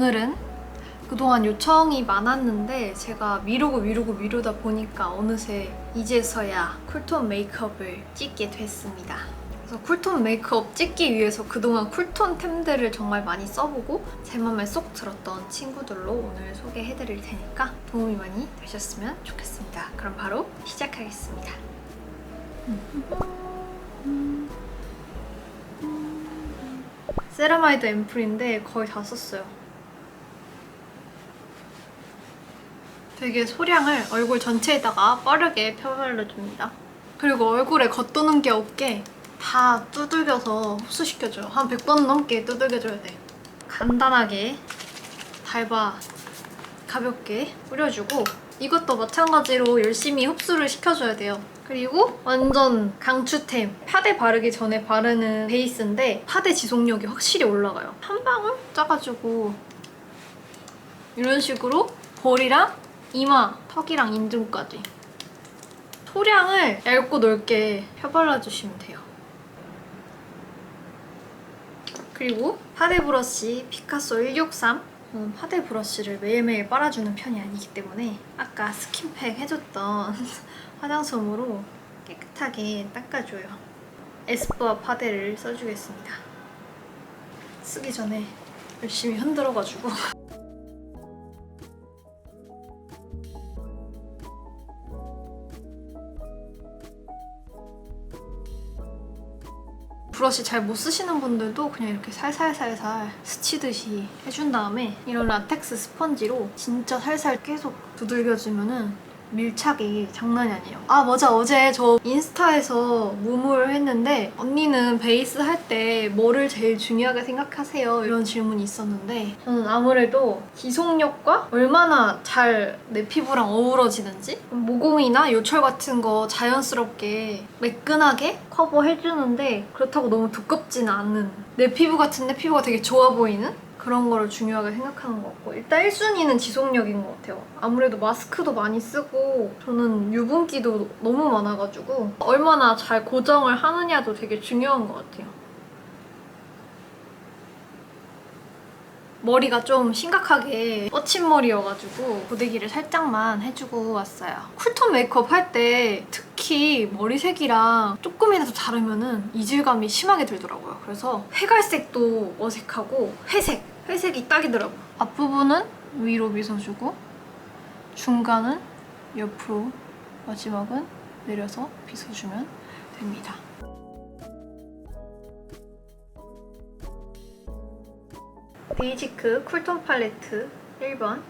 오늘은 그동안 요청이 많았는데 제가 미루다 보니까 어느새 이제서야 쿨톤 메이크업을 찍게 됐습니다. 그래서 쿨톤 메이크업 찍기 위해서 그동안 쿨톤 템들을 정말 많이 써보고 제 맘에 쏙 들었던 친구들로 오늘 소개해드릴 테니까 도움이 많이 되셨으면 좋겠습니다. 그럼 바로 시작하겠습니다. 세라마이드 앰플인데 거의 다 썼어요. 되게 소량을 얼굴 전체에다가 빠르게 펴발라줍니다. 그리고 얼굴에 겉도는 게 없게 다 두들겨서 흡수시켜줘요. 한 100번 넘게 두들겨줘야 돼. 간단하게 가볍게 뿌려주고 이것도 마찬가지로 열심히 흡수를 시켜줘야 돼요. 그리고 완전 강추템! 파데 바르기 전에 바르는 베이스인데 파데 지속력이 확실히 올라가요. 한 방울 짜가지고 이런 식으로 볼이랑 이마, 턱이랑 인중까지 소량을 얇고 넓게 펴발라주시면 돼요. 그리고 파데 브러쉬 피카소 163 저는 파데 브러쉬를 매일매일 빨아주는 편이 아니기 때문에 아까 스킨팩 해줬던 화장솜으로 깨끗하게 닦아줘요. 에스쁘아 파데를 써주겠습니다. 쓰기 전에 열심히 흔들어가지고 브러쉬 잘 못 쓰시는 분들도 그냥 이렇게 살살살살 스치듯이 해준 다음에 이런 라텍스 스펀지로 진짜 살살 계속 두들겨주면은 밀착이 장난이 아니에요. 아 맞아, 어제 저 인스타에서 무물 했는데 언니는 베이스 할 때 뭐를 제일 중요하게 생각하세요? 이런 질문이 있었는데 저는 아무래도 지속력과 얼마나 잘 내 피부랑 어우러지는지 모공이나 요철 같은 거 자연스럽게 매끈하게 커버해주는데 그렇다고 너무 두껍지는 않은 내 피부 같은 내 피부가 되게 좋아 보이는 그런 거를 중요하게 생각하는 것 같고 일단 1순위는 지속력인 것 같아요. 아무래도 마스크도 많이 쓰고 저는 유분기도 너무 많아가지고 얼마나 잘 고정을 하느냐도 되게 중요한 것 같아요. 머리가 좀 심각하게 뻗친 머리여가지고 고데기를 살짝만 해주고 왔어요. 쿨톤 메이크업 할 때 특히 머리색이랑 조금이라도 다르면은 이질감이 심하게 들더라고요. 그래서 회갈색도 어색하고 회색이 딱이더라고요. 앞부분은 위로 빗어주고 중간은 옆으로 마지막은 내려서 빗어주면 됩니다. 데이지크 쿨톤 팔레트 1번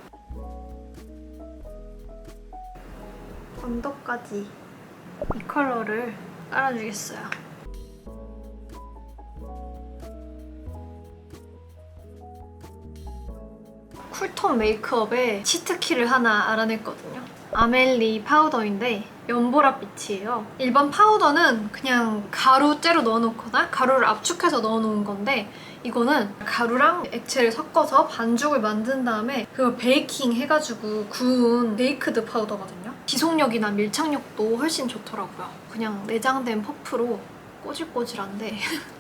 언더까지 이 컬러를 깔아주겠어요. 쿨톤 메이크업에 치트키를 하나 알아냈거든요. 아멜리 파우더인데 연보라빛이에요. 일반 파우더는 그냥 가루째로 넣어놓거나 가루를 압축해서 넣어놓은 건데 이거는 가루랑 액체를 섞어서 반죽을 만든 다음에 그걸 베이킹 해가지고 구운 베이크드 파우더거든요. 지속력이나 밀착력도 훨씬 좋더라고요. 그냥 내장된 퍼프로 꼬질꼬질한데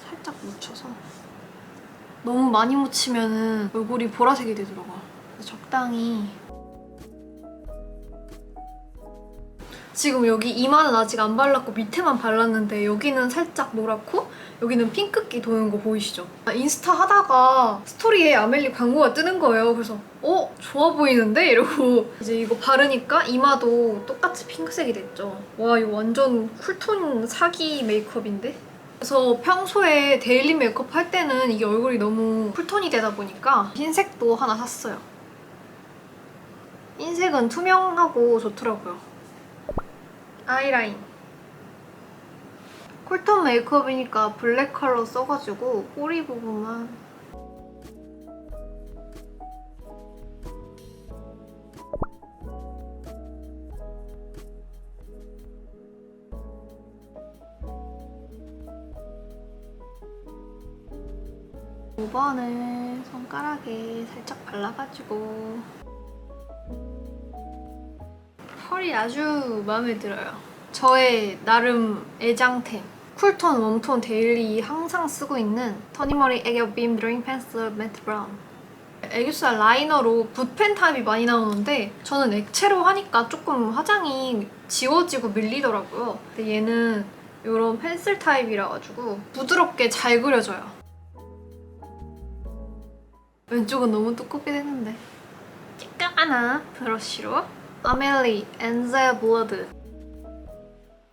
살짝 묻혀서 너무 많이 묻히면 얼굴이 보라색이 되더라고요. 그래서 적당히 지금 여기 이마는 아직 안 발랐고 밑에만 발랐는데 여기는 살짝 노랗고 여기는 핑크기 도는 거 보이시죠? 인스타 하다가 스토리에 아멜리 광고가 뜨는 거예요. 그래서 좋아 보이는데? 이러고 이제 이거 바르니까 이마도 똑같이 핑크색이 됐죠. 와 이거 완전 쿨톤 사기 메이크업인데? 그래서 평소에 데일리 메이크업 할 때는 이게 얼굴이 너무 쿨톤이 되다 보니까 흰색도 하나 샀어요. 흰색은 투명하고 좋더라고요. 아이라인 쿨톤 메이크업이니까 블랙 컬러 써가지고 꼬리 부분만5번을 손가락에 살짝 발라가지고 펄이 아주 마음에 들어요. 저의 나름 애장템 쿨톤 웜톤 데일리 항상 쓰고 있는 터니머리 애교 빔 드로잉 펜슬 매트 브라운 애교살 라이너로 붓펜 타입이 많이 나오는데 저는 액체로 하니까 조금 화장이 지워지고 밀리더라고요. 근데 얘는 이런 펜슬 타입이라 가지고 부드럽게 잘 그려져요. 왼쪽은 너무 두껍게 됐는데. 찌까나 브러쉬로 아멜리 엔젤 블러드.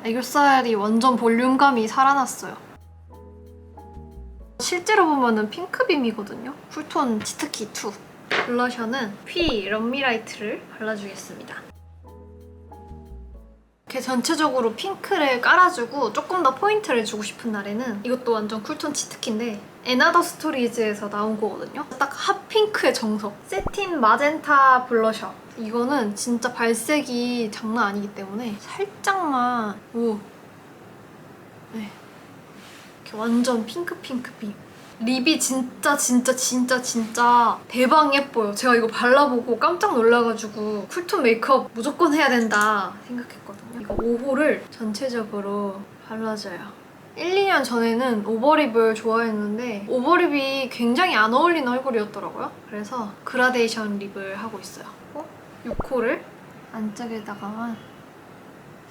애교살이 완전 볼륨감이 살아났어요. 실제로 보면은 핑크빔이거든요. 쿨톤 치트키 2. 블러셔는 피 럼미라이트를 발라주겠습니다. 이렇게 전체적으로 핑크를 깔아주고 조금 더 포인트를 주고 싶은 날에는 이것도 완전 쿨톤 치트키인데 에나더 스토리즈에서 나온 거거든요. 딱 핫핑크의 정석. 세틴 마젠타 블러셔. 이거는 진짜 발색이 장난 아니기 때문에 살짝만 네. 이렇게 완전 핑크빔. 립이 진짜 대박 예뻐요. 제가 이거 발라보고 깜짝 놀라가지고 쿨톤 메이크업 무조건 해야 된다 생각했거든요. 이거 5호를 전체적으로 발라줘요. 1, 2년 전에는 오버립을 좋아했는데 오버립이 굉장히 안 어울리는 얼굴이었더라고요. 그래서 그라데이션 립을 하고 있어요. 6호를 안쪽에다가만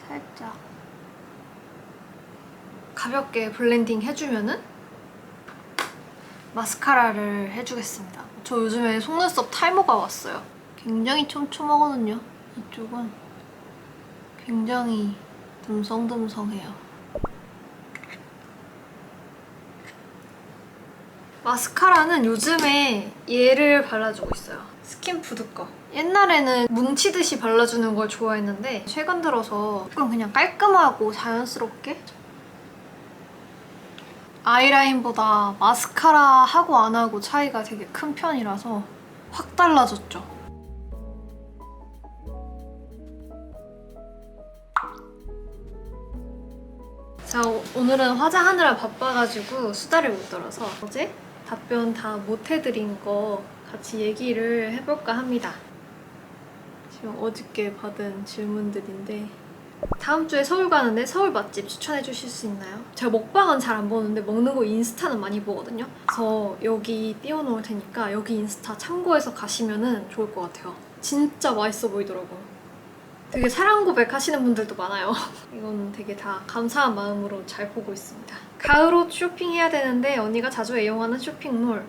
살짝 가볍게 블렌딩 해주면은 마스카라를 해주겠습니다. 저 요즘에 속눈썹 탈모가 왔어요. 굉장히 촘촘하거든요. 이쪽은 굉장히 듬성듬성해요. 마스카라는 요즘에 얘를 발라주고 있어요. 스킨푸드 거. 옛날에는 뭉치듯이 발라주는 걸 좋아했는데 최근 들어서 조금 그냥 깔끔하고 자연스럽게 아이라인보다 마스카라 하고 안 하고 차이가 되게 큰 편이라서 확 달라졌죠. 자, 오늘은 화장하느라 바빠가지고 수다를 못 떨어서 어제 답변 다 못 해드린 거 같이 얘기를 해볼까 합니다. 지금 어저께 받은 질문들인데 다음 주에 서울 가는데 서울 맛집 추천해 주실 수 있나요? 제가 먹방은 잘 안 보는데 먹는 거 인스타는 많이 보거든요. 그래서 여기 띄워놓을 테니까 여기 인스타 참고해서 가시면 좋을 것 같아요. 진짜 맛있어 보이더라고요. 되게 사랑 고백 하시는 분들도 많아요. 이건 되게 다 감사한 마음으로 잘 보고 있습니다. 가을 옷 쇼핑해야 되는데 언니가 자주 애용하는 쇼핑몰.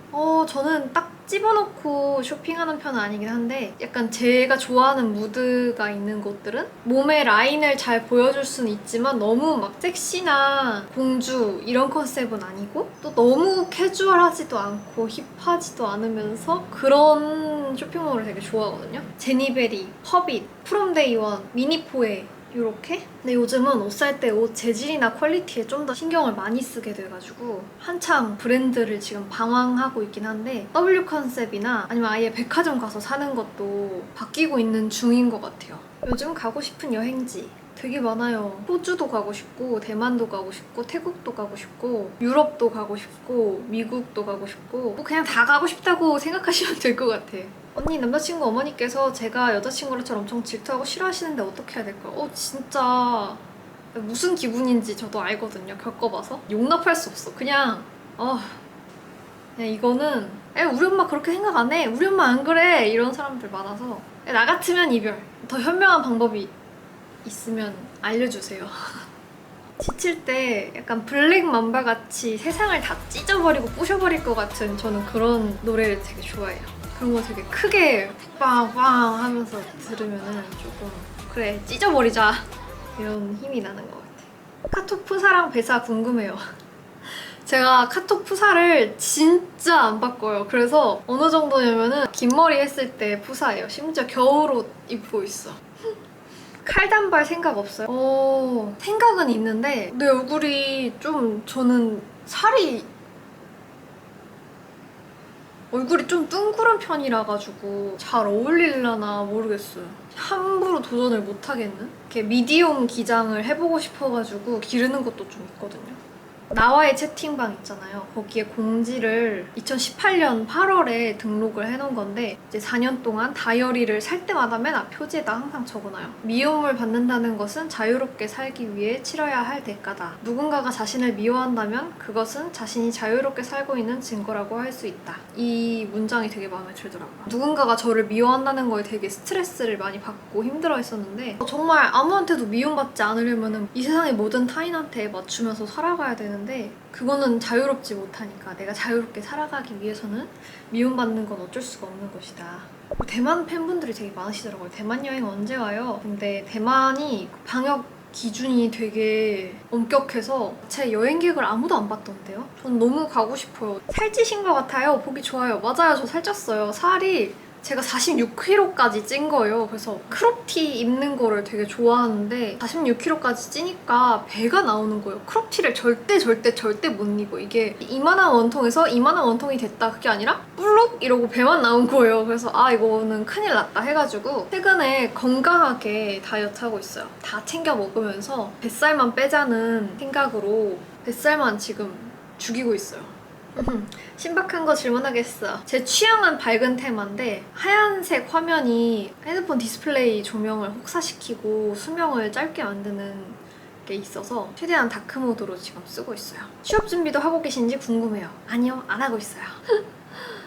저는 딱 집어넣고 쇼핑하는 편은 아니긴 한데 약간 제가 좋아하는 무드가 있는 곳들은 몸의 라인을 잘 보여줄 수는 있지만 너무 막 섹시나 공주 이런 컨셉은 아니고 또 너무 캐주얼하지도 않고 힙하지도 않으면서 그런 쇼핑몰을 되게 좋아하거든요. 제니베리, 퍼빗, 프롬데이원, 미니포에 이렇게? 근데 요즘은 옷 살 때 옷 재질이나 퀄리티에 좀 더 신경을 많이 쓰게 돼가지고 한창 브랜드를 지금 방황하고 있긴 한데 W 컨셉이나 아니면 아예 백화점 가서 사는 것도 바뀌고 있는 중인 것 같아요. 요즘 가고 싶은 여행지 되게 많아요. 호주도 가고 싶고 대만도 가고 싶고 태국도 가고 싶고 유럽도 가고 싶고 미국도 가고 싶고 뭐 그냥 다 가고 싶다고 생각하시면 될 것 같아. 언니 남자친구 어머니께서 제가 여자친구라처럼 엄청 질투하고 싫어하시는데 어떻게 해야 될까요? 진짜 무슨 기분인지 저도 알거든요. 겪어봐서 용납할 수 없어. 그냥 이거는 우리 엄마 그렇게 생각 안 해. 우리 엄마 안 그래. 이런 사람들 많아서 나 같으면 이별. 더 현명한 방법이 있으면 알려주세요. 지칠 때 약간 블랙 맘바 같이 세상을 다 찢어버리고 부셔버릴 것 같은 저는 그런 노래를 되게 좋아해요. 그런 거 되게 크게 빵빵 하면서 들으면은 조금 그래 찢어버리자 이런 힘이 나는 것 같아. 카톡 푸사랑 배사 궁금해요. 제가 카톡 푸사를 진짜 안 바꿔요. 그래서 어느 정도냐면은 긴 머리 했을 때 푸사예요. 심지어 겨울옷 입고 있어. 칼단발 생각 없어요? 생각은 있는데 내 얼굴이 좀 저는 얼굴이 좀 둥그런 편이라 가지고 잘 어울릴려나 모르겠어요. 함부로 도전을 못 하겠는? 이렇게 미디움 기장을 해보고 싶어가지고 기르는 것도 좀 있거든요. 나와의 채팅방 있잖아요. 거기에 공지를 2018년 8월에 등록을 해놓은 건데 이제 4년 동안 다이어리를 살 때마다 맨 앞 표지에다 항상 적어놔요. 미움을 받는다는 것은 자유롭게 살기 위해 치러야 할 대가다. 누군가가 자신을 미워한다면 그것은 자신이 자유롭게 살고 있는 증거라고 할 수 있다. 이 문장이 되게 마음에 들더라고요. 누군가가 저를 미워한다는 거에 되게 스트레스를 많이 받고 힘들어 했었는데 정말 아무한테도 미움받지 않으려면 이 세상의 모든 타인한테 맞추면서 살아가야 되는데 그거는 자유롭지 못하니까 내가 자유롭게 살아가기 위해서는 미움받는 건 어쩔 수가 없는 것이다. 대만 팬분들이 되게 많으시더라고요. 대만 여행 언제 와요? 근데 대만이 방역 기준이 되게 엄격해서 제 여행 계획을 아무도 안 봤던데요? 전 너무 가고 싶어요. 살찌신 것 같아요. 보기 좋아요. 맞아요. 저 살쪘어요. 살이 제가 46kg까지 찐 거예요. 그래서 크롭티 입는 거를 되게 좋아하는데 46kg까지 찌니까 배가 나오는 거예요. 크롭티를 절대 못 입어. 이게 이만한 원통에서 이만한 원통이 됐다 그게 아니라 뿔룩 이러고 배만 나온 거예요. 그래서 아 이거는 큰일 났다 해가지고 최근에 건강하게 다이어트 하고 있어요. 다 챙겨 먹으면서 뱃살만 빼자는 생각으로 뱃살만 지금 죽이고 있어요. 신박한 거 질문하겠어. 제 취향은 밝은 테마인데 하얀색 화면이 핸드폰 디스플레이 조명을 혹사시키고 수명을 짧게 만드는 게 있어서 최대한 다크모드로 지금 쓰고 있어요. 취업 준비도 하고 계신지 궁금해요. 아니요, 안 하고 있어요.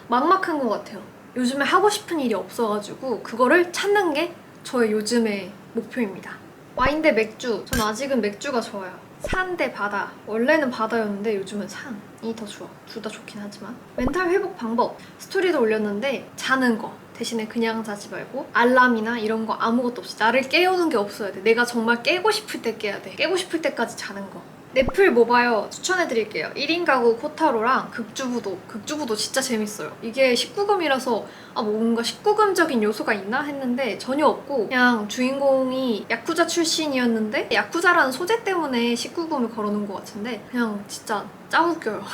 막막한 것 같아요. 요즘에 하고 싶은 일이 없어가지고 그거를 찾는 게 저의 요즘의 목표입니다. 와인 대 맥주. 전 아직은 맥주가 좋아요. 산 대 바다. 원래는 바다였는데 요즘은 산이 더 좋아. 둘 다 좋긴 하지만. 멘탈 회복 방법. 스토리도 올렸는데 자는 거. 대신에 그냥 자지 말고 알람이나 이런 거 아무것도 없이 나를 깨우는 게 없어야 돼. 내가 정말 깨고 싶을 때 깨야 돼. 깨고 싶을 때까지 자는 거. 넷플 뭐 봐요? 추천해드릴게요. 1인 가구 코타로랑 극주부도. 극주부도 진짜 재밌어요. 이게 19금이라서 아 뭔가 19금적인 요소가 있나 했는데 전혀 없고 그냥 주인공이 야쿠자 출신이었는데 야쿠자라는 소재 때문에 19금을 걸어놓은 것 같은데 그냥 진짜 짱 웃겨요.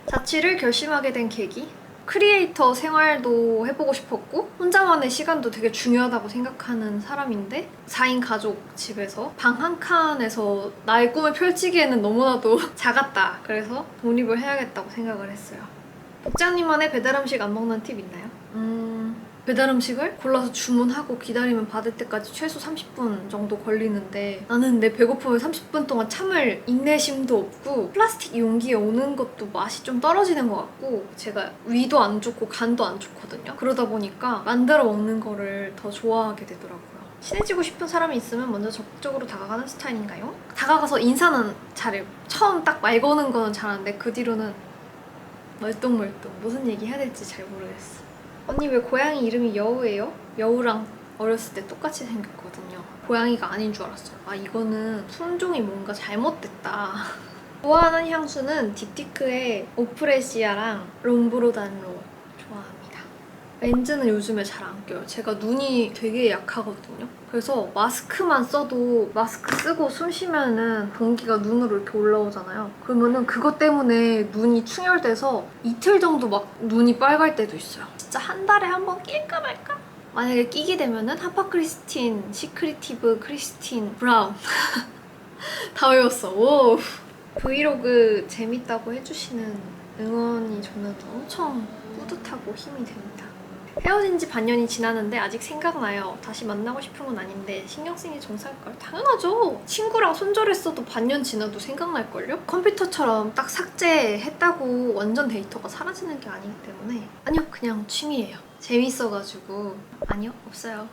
자취를 결심하게 된 계기? 크리에이터 생활도 해보고 싶었고 혼자만의 시간도 되게 중요하다고 생각하는 사람인데 4인 가족 집에서 방 한 칸에서 나의 꿈을 펼치기에는 너무나도 작았다. 그래서 독립을 해야겠다고 생각을 했어요. 복장님만의 배달음식 안 먹는 팁 있나요? 배달음식을 골라서 주문하고 기다리면 받을 때까지 최소 30분 정도 걸리는데 나는 내 배고픔을 30분 동안 참을 인내심도 없고 플라스틱 용기에 오는 것도 맛이 좀 떨어지는 것 같고 제가 위도 안 좋고 간도 안 좋거든요. 그러다 보니까 만들어 먹는 거를 더 좋아하게 되더라고요. 친해지고 싶은 사람이 있으면 먼저 적극적으로 다가가는 스타일인가요? 다가가서 인사는 잘해요. 처음 딱 말 거는 거는 잘하는데 그 뒤로는 멀뚱멀뚱 무슨 얘기 해야 될지 잘 모르겠어. 언니 왜 고양이 이름이 여우예요? 여우랑 어렸을 때 똑같이 생겼거든요. 고양이가 아닌 줄 알았어요. 아 이거는 품종이 뭔가 잘못됐다. 좋아하는 향수는 딥티크의 오프레시아랑 롬브로단로 좋아합니다. 렌즈는 요즘에 잘 안 껴요. 제가 눈이 되게 약하거든요. 그래서 마스크만 써도 마스크 쓰고 숨 쉬면은 공기가 눈으로 이렇게 올라오잖아요. 그러면은 그것 때문에 눈이 충혈돼서 이틀 정도 막 눈이 빨갈 때도 있어요. 진짜 한 달에 한 번 낄까 말까? 만약에 끼게 되면은 하파크리스틴, 시크리티브 크리스틴, 브라운 다 외웠어. 오. 브이로그 재밌다고 해주시는 응원이 저는 엄청 뿌듯하고 힘이 됩니다. 헤어진 지 반년이 지났는데 아직 생각나요. 다시 만나고 싶은 건 아닌데 신경 쓰기 정살걸? 당연하죠. 친구랑 손절했어도 반년 지나도 생각날걸요? 컴퓨터처럼 딱 삭제했다고 완전 데이터가 사라지는 게 아니기 때문에 아니요, 그냥 취미예요. 재밌어가지고. 아니요, 없어요.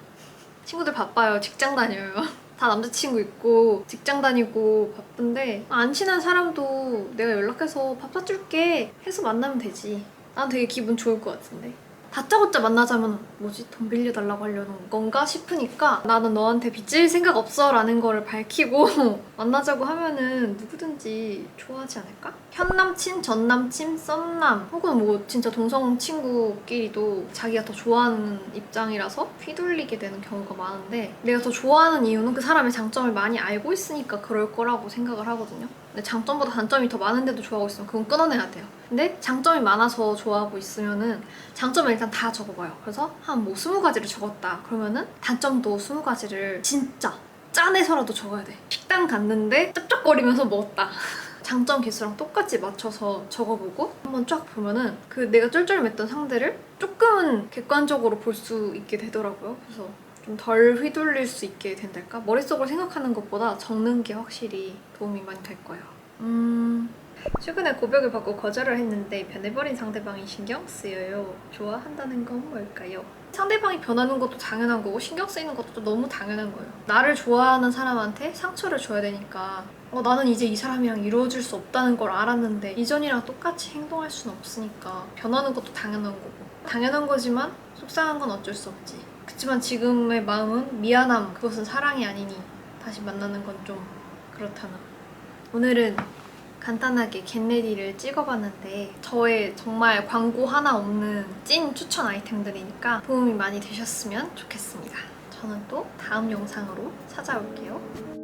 친구들 바빠요. 직장 다녀요. 다 남자친구 있고 직장 다니고 바쁜데 안 친한 사람도 내가 연락해서 밥 사줄게 해서 만나면 되지. 난 되게 기분 좋을 것 같은데. 다짜고짜 만나자면 뭐지? 돈 빌려달라고 하려는 건가 싶으니까 나는 너한테 빚질 생각 없어 라는 거를 밝히고 만나자고 하면은 누구든지 좋아하지 않을까? 현남친, 전남친, 썸남 혹은 뭐 진짜 동성 친구끼리도 자기가 더 좋아하는 입장이라서 휘둘리게 되는 경우가 많은데 내가 더 좋아하는 이유는 그 사람의 장점을 많이 알고 있으니까 그럴 거라고 생각을 하거든요. 근데 장점보다 단점이 더 많은데도 좋아하고 있으면 그건 끊어내야 돼요. 근데 장점이 많아서 좋아하고 있으면은 장점을 일단 다 적어봐요. 그래서 한 뭐 20가지를 적었다. 그러면은 단점도 20가지를 진짜 짠해서라도 적어야 돼. 식당 갔는데 쩝쩝거리면서 먹었다. 장점 개수랑 똑같이 맞춰서 적어보고 한번 쫙 보면은 그 내가 쩔쩔맸던 상대를 조금은 객관적으로 볼 수 있게 되더라고요. 그래서 좀 덜 휘둘릴 수 있게 된달까? 머릿속으로 생각하는 것보다 적는 게 확실히 도움이 많이 될 거예요. 최근에 고백을 받고 거절을 했는데 변해버린 상대방이 신경 쓰여요. 좋아한다는 건 뭘까요? 상대방이 변하는 것도 당연한 거고 신경 쓰이는 것도 너무 당연한 거예요. 나를 좋아하는 사람한테 상처를 줘야 되니까 나는 이제 이 사람이랑 이루어질 수 없다는 걸 알았는데 이전이랑 똑같이 행동할 수는 없으니까 변하는 것도 당연한 거고 당연한 거지만 속상한 건 어쩔 수 없지. 그치만 지금의 마음은 미안함, 그것은 사랑이 아니니 다시 만나는 건 좀 그렇다나. 오늘은 간단하게 겟레디를 찍어봤는데 저의 정말 광고 하나 없는 찐 추천 아이템들이니까 도움이 많이 되셨으면 좋겠습니다. 저는 또 다음 영상으로 찾아올게요.